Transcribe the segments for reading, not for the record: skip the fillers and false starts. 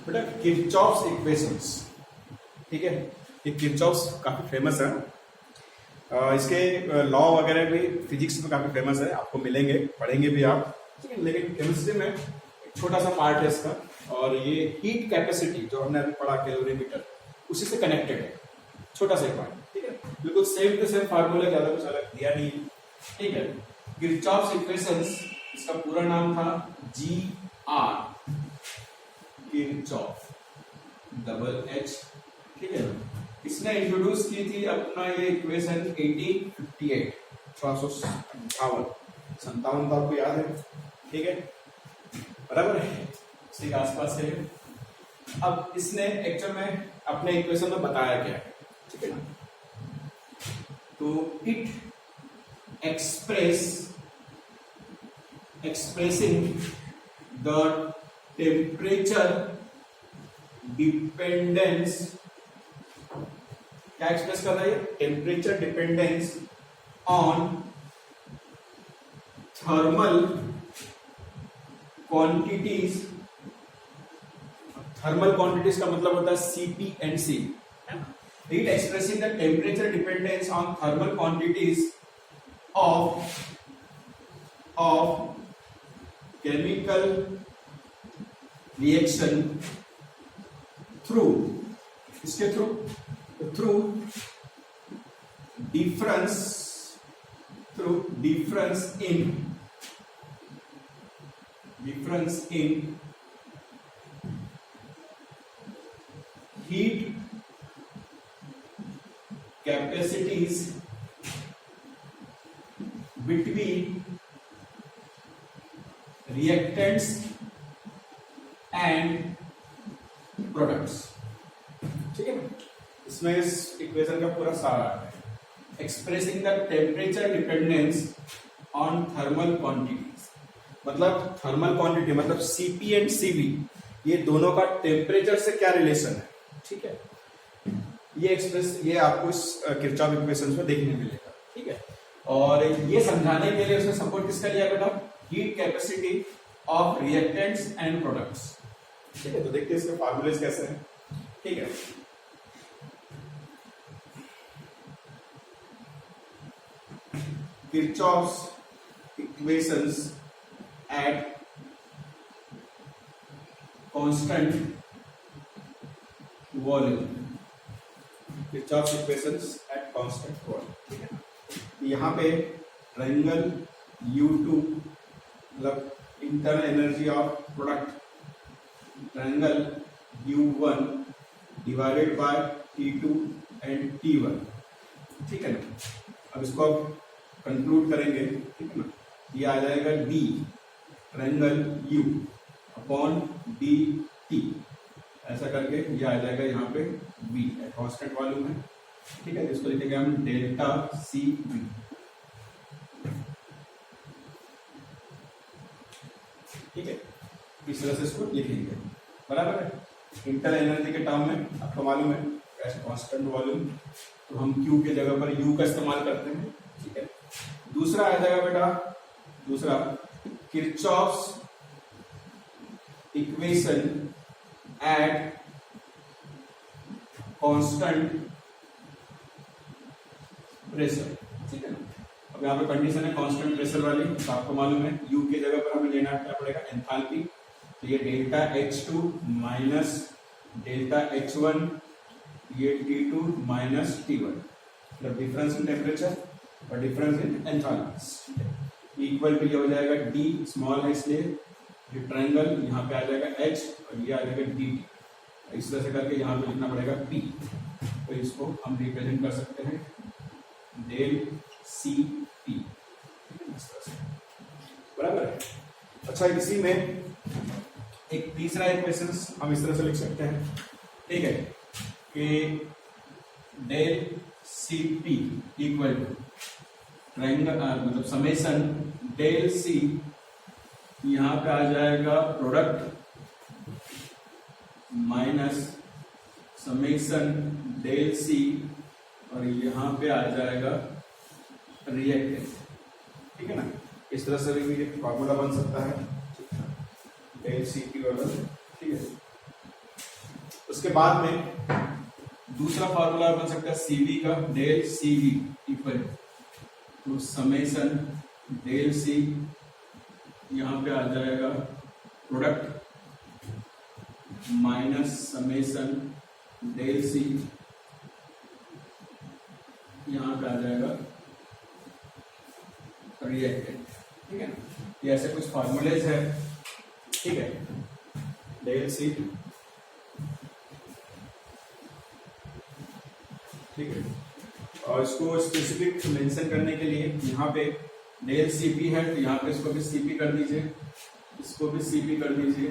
बेटा Kirchhoff's equations, ठीक है, ये किरचॉफ्स काफी फेमस है। इसके लॉ वगैरह भी फिजिक्स में काफी फेमस है, आपको मिलेंगे, पढ़ेंगे भी आप, ठीक है। लेकिन केमिस्ट्री में एक छोटा सा पार्ट है इसका, और ये हीट कैपेसिटी जो हमने अभी पढ़ा कैलोरीमीटर, उसी से कनेक्टेड है, छोटा सा एक पार्ट, ठीक है। बिल्कुल सेम टू सेम फार्मूला, ज्यादा कुछ अलग दिया नहीं, ठीक है। किरचॉफ्स इक्वेशंस, इसका पूरा नाम था GR, किरचॉफ डबल H, ठीक है। इसने इंट्रोड्यूस की थी अपना ये इक्वेशन 1858, 1857, तो आपको याद है, ठीक है, बराबर है, इसी के आसपास है। अब इसने एक्चुअल में अपने इक्वेशन में बताया क्या है, ठीक है ना। तो it expressing the temperature dependence, क्या एक्सप्रेस कर रहा है, temperature dependence on thermal quantities. Thermal quantities का मतलब होता है CP and C, it expressing the temperature dependence on thermal quantities of chemical reaction through, इसके through difference in heat capacities between reactants and products, ठीक है। इसमें इस equation का पूरा सारा है, expressing the temperature dependence on thermal quantities, मतलब थर्मल क्वांटिटी मतलब CP एंड CV, ये दोनों का टेम्परेचर से क्या रिलेशन है, ठीक है। ये आपको इस किरचॉफ इक्वेशंस में देखने मिलेगा, ठीक है। और ये समझाने के लिए उसने सपोर्ट किसका लिया बेटा, heat capacity of reactants and products, ठीक है। तो देखते हैं इसके फार्मूलेस कैसे हैं, ठीक है। Kirchhoff's equations at constant volume, Kirchhoff's equations at constant volume, ठीक है। यहाँ पे ट्रायंगल U2 मतलब internal energy of product, triangle U1 divided by T2 and T1, ठीक है ना। अब इसको आप कंक्लूड करेंगे, ठीक है ना, ये आ जाएगा D triangle U upon DT, ऐसा करके ये आ जाएगा यहाँ पे V कांस्टेंट वॉल्यूम है, ठीक है। इसको लिखेंगे हम डेल्टा CV, ठीक है। इस तरह से इसको लिखेंगे, बराबर है। इंटर एनर्जी के टर्म में आपको मालूम है कांस्टेंट वॉल्यूम, तो हम Q के जगह पर U का इस्तेमाल करते हैं, ठीक है। दूसरा आ जाएगा बेटा, दूसरा Kirchhoff's equation at constant pressure, ठीक है ना। अब यहाँ पे कंडीशन है कांस्टेंट प्रेशर वाली, तो आपको मालूम है U की जगह पर हमें लेना क्या पड़ेगा, एंथैल्पी। तो ये delta H2 minus delta H1, ये T2 माइनस T1, मतलब डिफरेंस इन टेम्परेचर और difference in enthalpy, equal to ये हो जाएगा D, स्मॉल है इसलिए ये ट्रायंगल यहाँ पे आ जाएगा H और ये आ जाएगा DT। इस तरह से करके यहाँ पे लिखना पड़ेगा P, तो इसको हम रिप्रेजेंट कर सकते हैं डेल CP, बराबर है। अच्छा, इसी में एक तीसरा इक्वेशन हम इस तरह से लिख सकते हैं, ठीक है, कि del CP equal to triangle मतलब समेशन डेल C, यहाँ पे आ जाएगा product minus summation del C, और यहाँ पे आ जाएगा रिएक्टेंस, ठीक है ना। इस तरह से भी एक फॉर्मूला बन सकता है डेल CP बराबर, ठीक है। उसके बाद में दूसरा फॉर्मूला बन सकता है सीवी का, del CV equal to summation del C, यहां पे आ जाएगा product minus summation del C, यहां पे आ जाएगा रिएक्टेंट। ठीक है ना, ये ऐसे कुछ फॉर्मूलेज है। ठीक है, डेल सी, ठीक है, और इसको स्पेसिफिक मेंशन करने के लिए यहाँ पे डेल सीपी है, तो यहाँ पे इसको भी सीपी कर दीजिए, इसको भी सीपी कर दीजिए,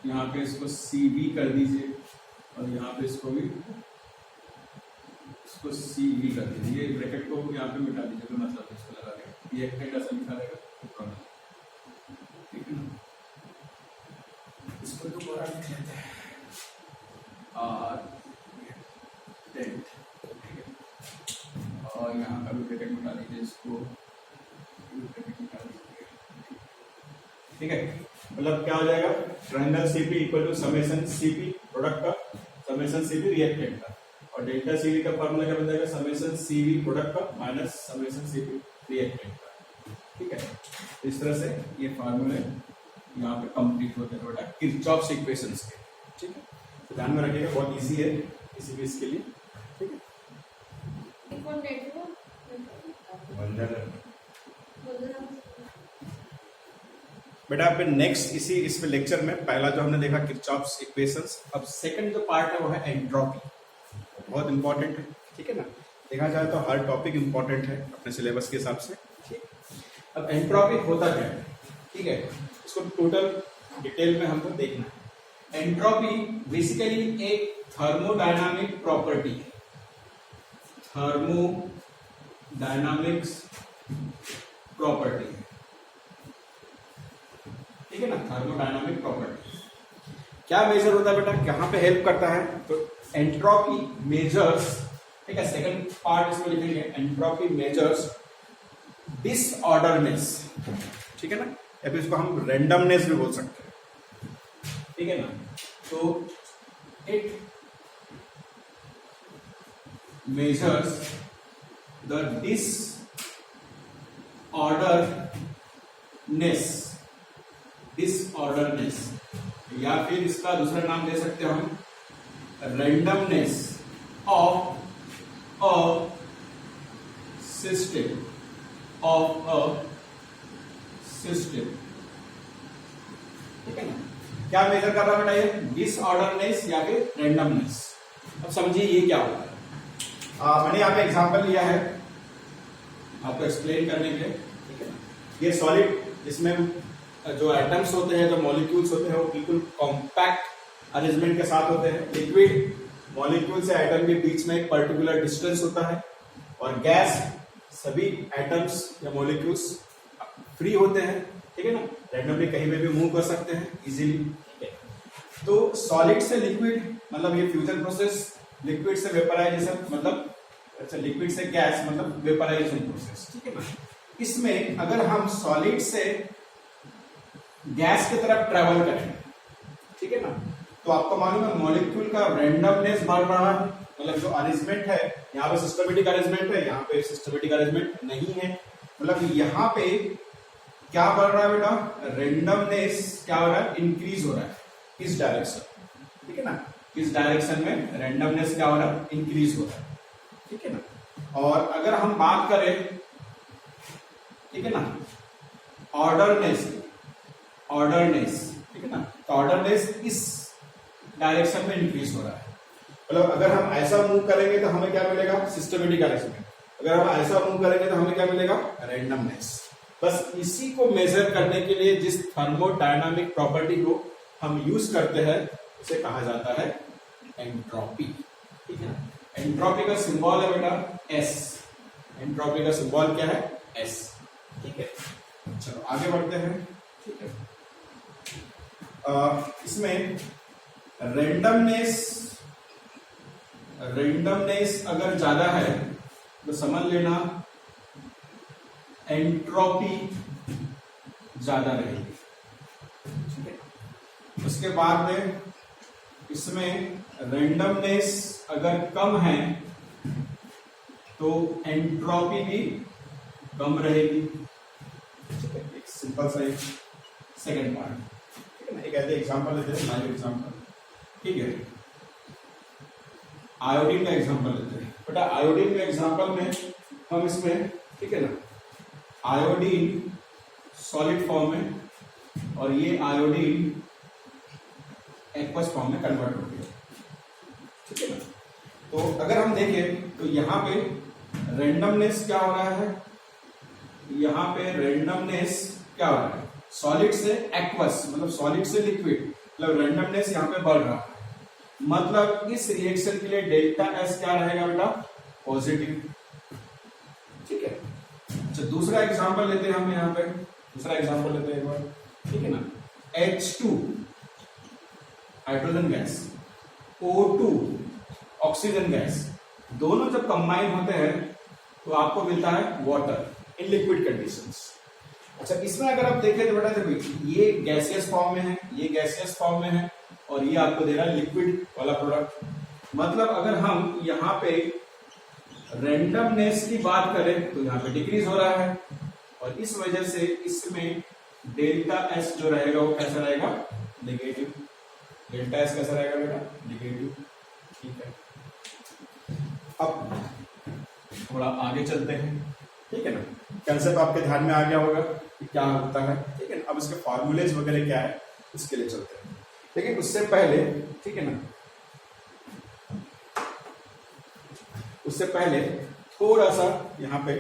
यहाँ पे इसको सीवी कर दीजिए, और यहाँ पे इसको भी इसको सीवी कर दीजिए। ये ब्रैकेट को यहाँ पे मिटा दीजिए, तो मतलब इसको लगा देगा, ये एक ऐसा लिखा रहेगा। ठीक है ना, इसको दोबारा लिख लेते हैं और और यहाँ का भी ब्रैकेट मिटा दीजिए, इसको ब्रैकेट मिटा दीजिए। ठीक है, मतलब क्या हो जाएगा, triangle CP equal to summation CP product का, समेशन सीपी रिएक्टेंट का, और डेल्टा सीवी का फॉर्मूला क्या बन जाएगा, समेशन सीवी प्रोडक्ट का माइनस समेशन सीपी रिएक्टेंट का। ठीक है, इस तरह से ये फॉर्मूले यहाँ पे कंप्लीट होते हैं बेटा किरचॉफ्स इक्वेशंस के। ठीक है, तो ध्यान में रखिएगा, बहुत इजी है किसी भी इसके लिए। ठीक है, बेटा आप नेक्स्ट इसमें लेक्चर में पहला जो हमने देखा किरचॉफ्स इक्वेशंस, अब सेकंड जो पार्ट है वो है एंट्रोपी, बहुत इंपॉर्टेंट है। ठीक है ना, देखा जाए तो हर टॉपिक इंपॉर्टेंट है अपने सिलेबस के हिसाब से। ठीक, अब एंट्रोपी होता क्या है, ठीक है, इसको टोटल डिटेल में हमको देखना है। एंट्रोपी बेसिकली एक थर्मोडायनामिक प्रॉपर्टी है, थर्मोडायनामिक्स प्रॉपर्टी है। ठीक है ना, थर्मोडायनामिक प्रॉपर्टी क्या मेजर होता है बेटा, कहां पे हेल्प करता है, तो एंट्रोपी मेजर्स। ठीक है, सेकंड पार्ट इसमें लिखेंगे, एंट्रोपी मेजर्स डिसऑर्डरनेस। ठीक है ना, या फिर इसको हम रैंडमनेस भी बोल सकते हैं। ठीक है ना, तो इट measures the disorderness, या फिर इसका दूसरा नाम दे सकते हो हम randomness of a system, ठीक है ना, क्या मेजर कर रहा है बेटा, ये डिसऑर्डरनेस या फिर रैंडमनेस। अब समझिए ये क्या होता है। मैंने यहाँ पे एग्जांपल लिया है आपको एक्सप्लेन करने के लिए। ठीक है ना, ये सॉलिड, इसमें जो एटम्स होते हैं, जो मॉलिक्यूल्स होते हैं, वो बिल्कुल कॉम्पैक्ट अरेंजमेंट के साथ होते हैं। लिक्विड मॉलिक्यूल से एटम के बीच में एक पर्टिकुलर डिस्टेंस होता है, और गैस सभी एटम्स या मॉलिक्यूल्स फ्री होते हैं। ठीक है ना, रैंडमली कहीं पे भी मूव कर सकते हैं इजीली। ठीक है, तो सॉलिड से लिक्विड मतलब ये फ्यूजन प्रोसेस, लिक्विड से वेपराइजेशन मतलब, अच्छा लिक्विड से गैस मतलब वेपराइजेशन प्रोसेस। ठीक है ना, इसमें अगर हम सॉलिड से गैस की तरफ ट्रेवल करें, ठीक है ना, तो आपको मालूम है मॉलिक्यूल का रैंडमनेस बढ़ रहा है, मतलब जो अरेंजमेंट है, यहाँ पे सिस्टमेटिक अरेंजमेंट है, यहाँ पे सिस्टमेटिक अरेंजमेंट नहीं है, मतलब यहाँ पे क्या बढ़ रहा है बेटा, रैंडमनेस क्या हो रहा है, इंक्रीज हो रहा है इस डायरेक्शन। ठीक है ना, इस डायरेक्शन में रैंडमनेस क्या हो रहा है, इंक्रीज हो रहा है। ठीक है ना, और अगर हम बात करें, ठीक है ना, ऑर्डरनेस, ठीक है ना, तो ऑर्डरनेस इस डायरेक्शन में इंक्रीज हो रहा है। मतलब अगर हम ऐसा मूव करेंगे तो हमें क्या मिलेगा, सिस्टमेटिक अरेंजमेंट, अगर हम ऐसा मूव करेंगे तो हमें क्या मिलेगा, रैंडमनेस। बस इसी को मेजर करने के लिए जिस थर्मोडायनामिक प्रॉपर्टी को हम यूज करते हैं उसे कहा जाता है एंट्रोपी। ठीक है, एंट्रोपी का सिंबल है बेटा एस, एंट्रोपी का सिंबल क्या है, एस। ठीक है, चलो आगे बढ़ते हैं। ठीक है, इसमें रैंडमनेस अगर ज्यादा है तो समझ लेना एंट्रोपी ज्यादा रहेगी। ठीक है, उसके बाद में इसमें रेंडमनेस अगर कम है तो एंट्रोपी भी कम रहेगी। एक सिंपल सा एक सेकेंड पार्ट, ठीक है ना। एक ऐसे एग्जांपल लेते हैं, लाइव एग्जांपल, ठीक है। आयोडीन का एग्जांपल लेते हैं बेटा। आयोडीन के एग्जांपल में हम इसमें, ठीक है ना, आयोडीन सॉलिड फॉर्म में और ये आयोडीन एक्वस फॉर्म में कन्वर्ट हो गया, ठीक है ना। तो अगर हम देखें तो यहाँ पे रेंडमनेस क्या हो रहा है, यहाँ पे रेंडमनेस क्या हो रहा है, सॉलिड से एक्वस मतलब सॉलिड से लिक्विड, मतलब रेंडमनेस यहाँ पे बढ़ रहा है। मतलब इस रिएक्शन के लिए डेल्टा एस क्या रहेगा बेटा, पॉजिटिव, ठीक है। अच्छा दूसरा एग्जांपल लेते हैं हम यहाँ पे, दूसरा एग्जांपल लेते हैं एक बार, ठीक है ना। H2 hydrogen gas, O2 oxygen gas, दोनों जब कंबाइन होते हैं तो आपको मिलता है वाटर इन लिक्विड कंडीशंस। अच्छा इसमें अगर आप देखें तो बेटा देखो ये गैसियस फॉर्म में है, ये गैसियस फॉर्म में है और ये आपको दे रहा है लिक्विड वाला प्रोडक्ट। मतलब अगर हम यहाँ पे रेंडमनेस की बात करें तो यहाँ पे डिक्रीज हो रहा है और इस वजह से इसमें डेल्टा एस जो रहेगा वो कैसा रहेगा, नेगेटिव। डेल्टा एस कैसा रहेगा बेटा, नेगेटिव, ठीक है। अब थोड़ा आगे चलते हैं, ठीक है ना। कंसेप्ट आपके ध्यान में आ गया होगा कि क्या होता है, ठीक है ना। अब इसके फॉर्मूलेज वगैरह क्या है उसके लिए चलते हैं, लेकिन उससे पहले, ठीक है ना, उससे पहले थोड़ा सा यहाँ पे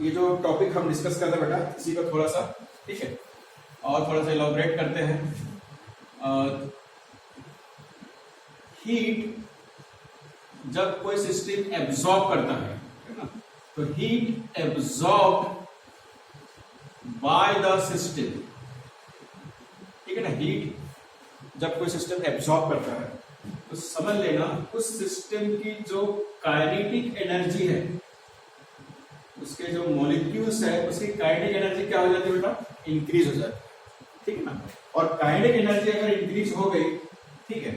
ये जो टॉपिक हम डिस्कस कर रहे हैं बेटा इसी को थोड़ा सा, ठीक है, और थोड़ा सा इलॉबरेट करते हैं। हीट जब कोई सिस्टम एब्जॉर्ब करता है ना, तो heat absorb by the system, ठीक है ना। हीट जब कोई सिस्टम एब्जॉर्ब करता है तो समझ लेना उस सिस्टम की जो काइनेटिक एनर्जी है, उसके जो मॉलिक्यूल्स है उसकी काइनेटिक एनर्जी क्या हो जाती है बेटा, इंक्रीज हो जाती है, ठीक है ना। और काइनेटिक एनर्जी अगर इंक्रीज हो गई, ठीक है,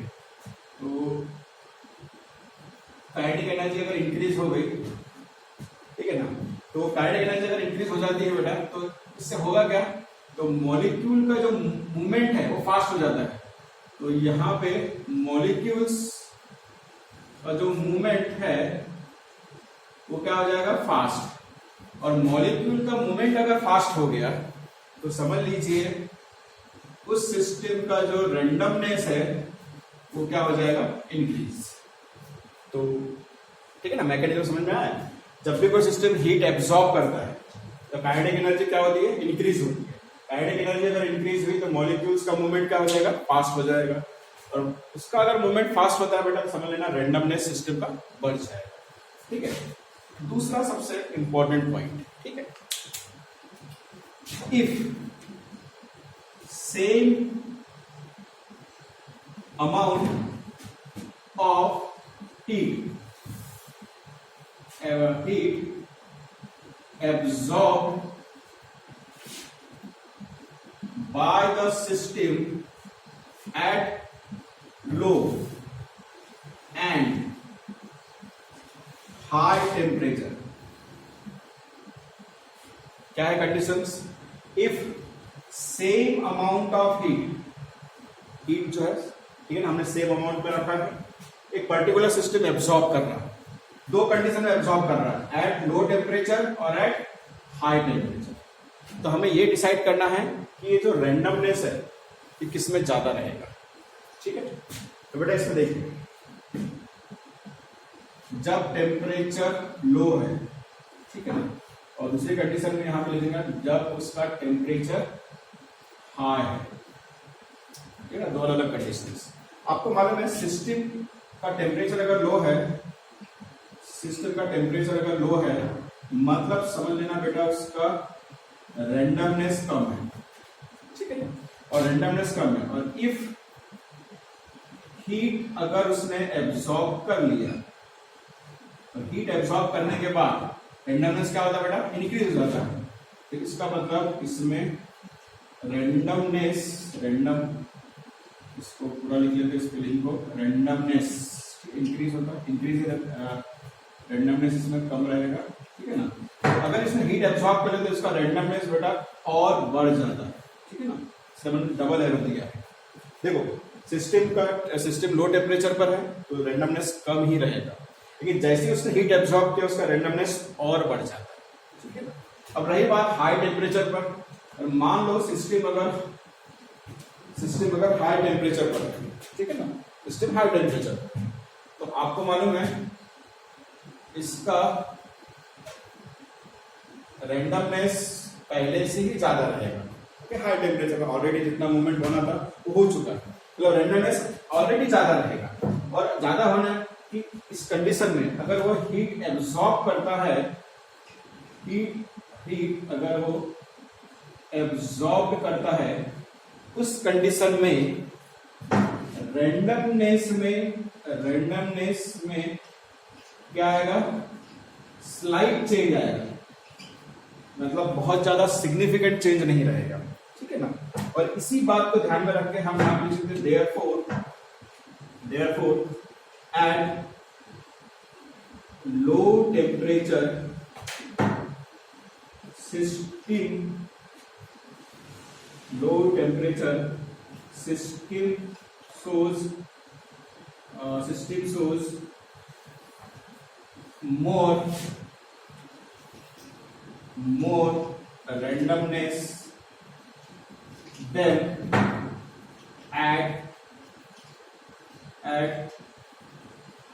तो काइनेटिक एनर्जी अगर इंक्रीज हो गई, ठीक है ना, तो काइनेटिक एनर्जी अगर इंक्रीज हो जाती है बेटा तो इससे होगा क्या, तो मॉलिक्यूल का जो मूवमेंट है वो फास्ट हो जाता है। तो यहाँ पे मॉलिक्यूल्स का जो मूवमेंट है वो क्या हो जाएगा, फास्ट। और मॉलिक्यूल का मूवमेंट अगर फास्ट हो गया तो समझ लीजिए उस सिस्टम का जो रेंडमनेस है वो क्या हो जाएगा, इंक्रीज। तो ठीक है ना, मैकेनिज्म समझ में आया। जब भी कोई सिस्टम हीट एब्जॉर्ब करता है तो काइनेटिक एनर्जी क्या होती है, इंक्रीज होती है। काइनेटिक एनर्जी अगर इंक्रीज हुई तो मॉलिक्यूल्स का मूवमेंट क्या हो जाएगा, फास्ट हो जाएगा। और उसका अगर मूवमेंट फास्ट होता है बेटा तो समझ लेना रेंडमनेस सिस्टम का बढ़ जाएगा, ठीक है। दूसरा सबसे इंपॉर्टेंट पॉइंट, ठीक है, if same amount of heat absorbed by the system at low and high temperature, क्या है conditions, if same amount of heat जो है, ठीक है ना, हमने सेम अमाउंट पे रखा है, एक पर्टिकुलर सिस्टम एब्जॉर्ब कर रहा है, दो कंडीशन में एब्जॉर्ब कर रहा है, एट लो टेम्परेचर और एट हाई टेम्परेचर। तो हमें ये डिसाइड करना है कि ये जो रेंडमनेस है ये किस में ज्यादा रहेगा, ठीक है। तो बेटा इसमें देखिए, जब टेम्परेचर लो है, ठीक है ना, और दूसरी कंडीशन में यहां पे लिखेगा जब उसका टेम्परेचर हाई है, ठीक है ना, दो अलग कंडीशंस। आपको मालूम है सिस्टम का टेम्परेचर अगर लो है, सिस्टम का टेम्परेचर अगर लो है मतलब समझ लेना बेटा उसका रेंडमनेस कम है, ठीक है ना, और रेंडमनेस कम है। और इफ हीट अगर उसने एब्सॉर्ब कर लिया तो हीट एब्सॉर्ब करने के बाद रेंडमनेस क्या होता है बेटा, इंक्रीज हो जाता है। तो इसका मतलब इसमें रेंडमनेस, रैंडम, इसको पूरा लिख लेते हैं स्पेलिंग को, रेंडमनेस इंक्रीज होता है, इंक्रीज रेंडमनेस इसमें कम रहेगा, ठीक है ना। तो अगर इसमें हीट एब्सॉर्ब कर ले तो इसका रेंडमनेस बेटा और बढ़ जाता है, ठीक है ना। इसमें डबल एरो दिया है। देखो सिस्टम लो टेम्परेचर पर है तो रेंडमनेस कम ही रहेगा, लेकिन जैसे ही उसने हीट एब्सॉर्ब किया उसका रेंडमनेस और बढ़ जाता है, ठीक है ना। अब रही बात हाई टेम्परेचर पर, मान लो सिस्टम अगर हाई टेम्परेचर पर है, ठीक है ना, सिस्टम हाई टेम्परेचर, तो आपको मालूम है इसका रेंडमनेस पहले से ही ज्यादा रहेगा, क्योंकि हाई टेम्परेचर पर ऑलरेडी जितना मूवमेंट होना था वो हो चुका है, मतलब रेंडमनेस ऑलरेडी ज्यादा रहेगा। और ज्यादा होना कि इस कंडीशन में अगर वो हीट एब्सॉर्ब करता है, हीट अगर वो एब्सॉर्ब करता है, उस कंडीशन में रेंडमनेस में क्या आएगा, स्लाइट चेंज आएगा, मतलब बहुत ज्यादा सिग्निफिकेंट चेंज नहीं रहेगा, ठीक है ना। और इसी बात को ध्यान में रख के हम यहां लिख सकते हैं therefore at low temperature system shows more randomness than at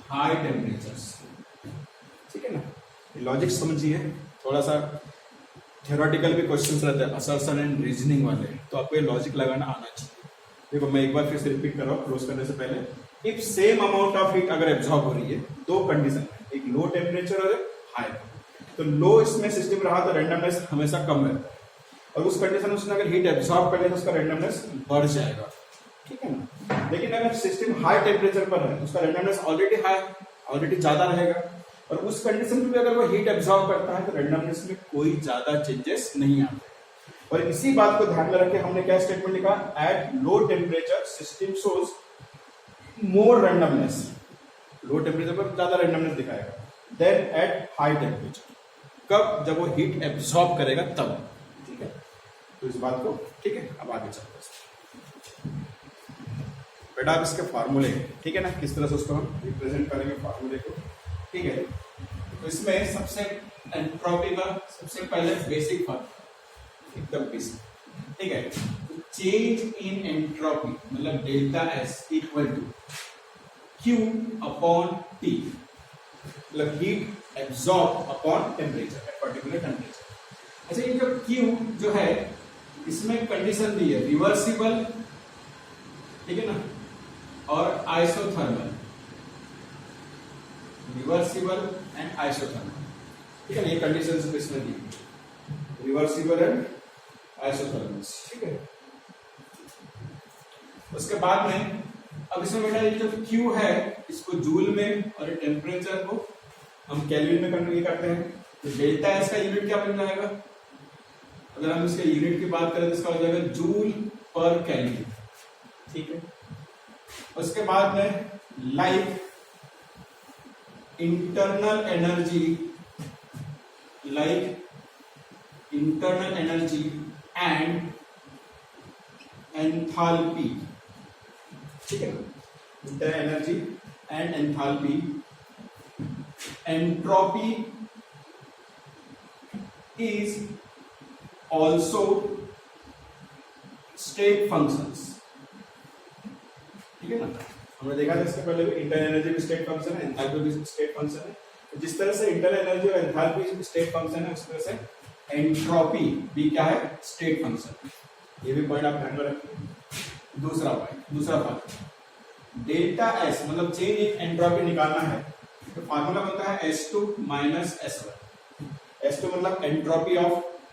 high temperatures, ठीक है ना। लॉजिक समझिए, थोड़ा सा थ्योरेटिकल भी क्वेश्चंस रहते हैं, असर्शन एंड रीजनिंग वाले, तो आपको ये लॉजिक लगाना आना चाहिए। देखो मैं एक बार फिर से रिपीट कर रहा हूँ क्लोज करने से पहले। If same amount of heat अगर एब्जॉर्ब हो रही है, दो कंडीशन है, एक लो टेम्परेचर और एक हाई, तो लो इसमें सिस्टम रहा तो रेंडमनेस हमेशा कम रहता है, और उस कंडीशन में उसने अगर हीट एब्जॉर्ब कर लिया तो उसका रेंडमनेस बढ़ जाएगा, ठीक है ना। लेकिन अगर सिस्टम हाई टेम्परेचर पर है तो उसका रेंडमनेस ऑलरेडी ज्यादा रहेगा, और उस कंडीशन में भी अगर वो हीट एब्जॉर्ब करता है तो रेंडमनेस में कोई ज्यादा चेंजेस नहीं आते। और इसी बात को ध्यान में रख के हमने क्या स्टेटमेंट लिखा, at low temperature system shows more randomness, low temperature पर ज्यादा रेंडमनेस दिखाएगा देन एट हाई टेम्परेचर, कब, जब वो हीट एब्जॉर्ब करेगा तब, ठीक है। तो इस बात को, ठीक है, अब आगे चलते हैं बेटा। अब इसके फार्मूले, ठीक है ना, किस तरह से उसको हम रिप्रेजेंट करेंगे फार्मूले को, ठीक है। तो इसमें सबसे एंट्रोपी का सबसे पहले बेसिक फार्मूला, एकदम बेसिक, ठीक है। तो चेंज इन एंट्रोपी मतलब delta S equal to Q upon T, मतलब heat absorb upon temperature at particular temperature. अच्छा, ये जो क्यू जो है इसमें कंडीशन दी है रिवर्सिबल, ठीक है ना, और आइसोथर्मल, रिवर्सिबल एंड आइसोथर्मल, ठीक है ना, ये कंडीशन इसमें दी, रिवर्सिबल एंड आइसोथर्मल, ठीक है। उसके बाद में अब इसमें बेटा ये जो Q है इसको जूल में और टेम्परेचर को हम केल्विन में कन्वर्ट करते हैं, तो डेल्टा एस का यूनिट क्या बन जाएगा, अगर हम इसके यूनिट की बात करें तो इसका हो जाएगा जूल पर केल्विन, ठीक है। उसके बाद में like internal energy and enthalpy, ठीक है ना, internal energy and enthalpy, entropy is also state functions, ठीक है ना। हमने देखा था इसके पहले भी इंटरनल एनर्जी भी स्टेट फंक्शन है, एंथैल्पी भी स्टेट फंक्शन है। जिस तरह से इंटरनल एनर्जी और एंथैल्पी स्टेट फंक्शन है, उस तरह से एंट्रोपी भी क्या है, स्टेट फंक्शन। ये भी पॉइंट आप ध्यान में रखिए। दूसरा पॉइंट डेल्टा एस मतलब चेंज इन एंट्रोपी निकालना है, तो फार्मूला बनता है S2 माइनस S1। S2 मतलब एंट्रोपी ऑफ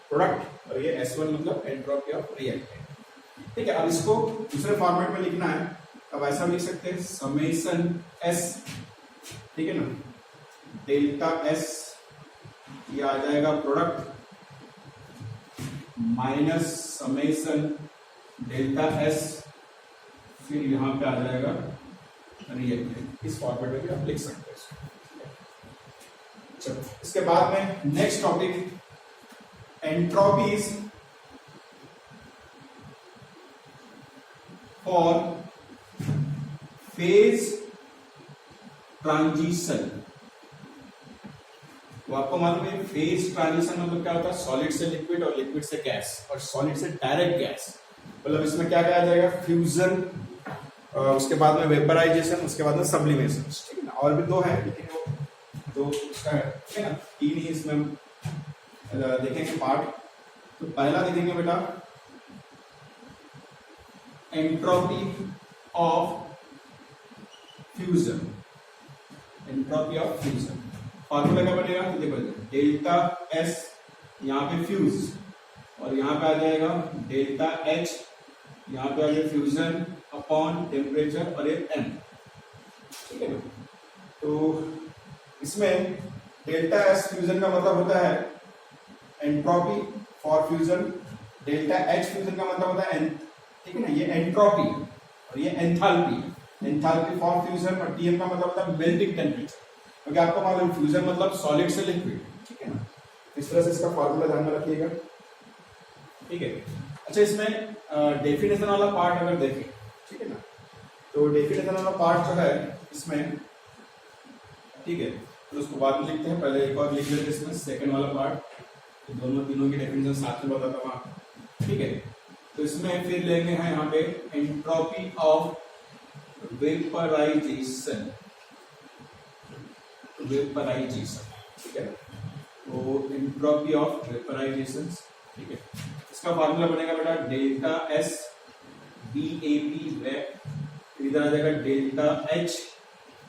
प्रोडक्ट और ये S1 मतलब एंट्रोपी ऑफ रिएक्टेंट, ठीक है। अब इसको दूसरे फॉर्मेट में लिखना है, अब ऐसा लिख सकते हैं समेशन S, ठीक है ना, डेल्टा S ये आ जाएगा product minus summation delta S, फिर यहां पे आ जाएगा रिएक्टेंट। इस फॉर्मेट में भी आप लिख सकते हैं। चलो इसके बाद में next topic entropies for phase transition. तो आपको मालूम है फेज ट्रांजिशन मतलब क्या होता है, सॉलिड से लिक्विड और लिक्विड से गैस और सॉलिड से डायरेक्ट गैस। मतलब इसमें क्या क्या आ जाएगा, फ्यूजन, उसके बाद में वेपराइजेशन, उसके बाद में सब्लिमेशन। ठीक है ना, और भी दो है लेकिन वो दो उसका है, ठीक है ना, तीन ही इसमें हम देखेंगे पार्ट। तो पहला देखेंगे बेटा entropy of fusion. Entropy of fusion formula क्या बनेगा, तो देखो डेल्टा एस यहाँ पे फ्यूज और यहाँ पे आ जाएगा डेल्टा एच, यहाँ पे आ जाएगा फ्यूजन अपॉन टेम्परेचर और एक एम। ठीक है ना, तो इसमें डेल्टा एस फ्यूजन का मतलब होता है entropy for fusion, delta H fusion का मतलब होता है ठीक है ना, ये एंट्रोपी और ये एंथैल्पी। एंथैल्पी फॉर फ्यूजन और टीएम का मतलब होता है मेल्टिंग टेम्परेचर, क्योंकि आपको मालूम फ्यूजन मतलब सॉलिड से लिक्विड। ठीक है ना, इस तरह से इसका फॉर्मूला ध्यान में रखिएगा। ठीक है, अच्छा इसमें डेफिनेशन वाला पार्ट अगर देखें, ठीक है ना, तो डेफिनेशन वाला पार्ट जो है इसमें, ठीक है, तो उसको बाद में लिखते हैं, पहले एक और लिख लेते हैं इसमें सेकंड वाला पार्ट, तो दोनों तीनों की डेफिनेशन साथ में बताता हूँ आपको। ठीक है, तो इसमें फिर लेंगे हैं यहाँ पे एंट्रोपी ऑफ वेपराइजेशन। वेपराइजेशन, ठीक है, तो एंट्रोपी ऑफ वेपराइजेशन। ठीक है, इसका फार्मूला बनेगा बेटा delta S B A P vap, फिर इधर आ जाएगा डेल्टा एच,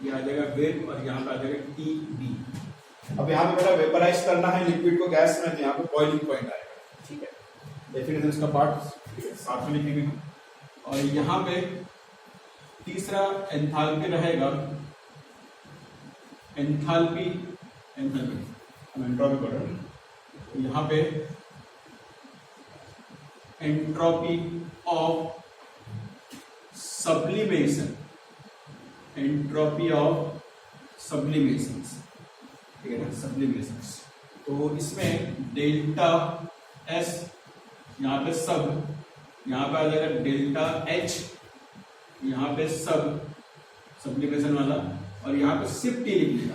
ये आ जाएगा वेप और यहाँ पे आ जाएगा टी बी। अब यहाँ पे बेटा वेपराइज करना है लिक्विड को गैस में, तो यहाँ पे बॉइलिंग पॉइंट आएगा। ठीक है, डेफिनेशन इसका पार्ट साथ में लिखेंगे। और यहाँ पे तीसरा एंथैल्पी रहेगा, एंथैल्पी एंथैल्पी हम एंट्रोपी पढ़ रहे हैं, तो यहाँ पे entropy of sublimation, entropy of sublimation. ठीक है ना, सब्लिमेशन। तो इसमें डेल्टा एस यहाँ पे सब, यहाँ पे आ जाएगा डेल्टा एच, यहाँ पे सब सब्लिमेशन वाला, और यहाँ पे सिर्फ टी लिख लेगा।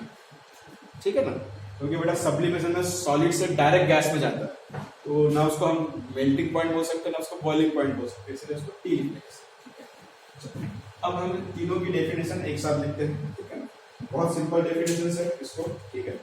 ठीक है ना, क्योंकि बेटा सब्लिमेशन में सॉलिड से डायरेक्ट गैस में जाता है, तो ना उसको हम मेल्टिंग पॉइंट बोल सकते हैं ना उसको बॉइलिंग पॉइंट बोल सकते हैं, इसलिए उसको टी लिख लेंगे। अब हम तीनों की डेफिनेशन एक साथ लिखते हैं। ठीक है ना, बहुत सिंपल डेफिनेशन है इसको। ठीक है,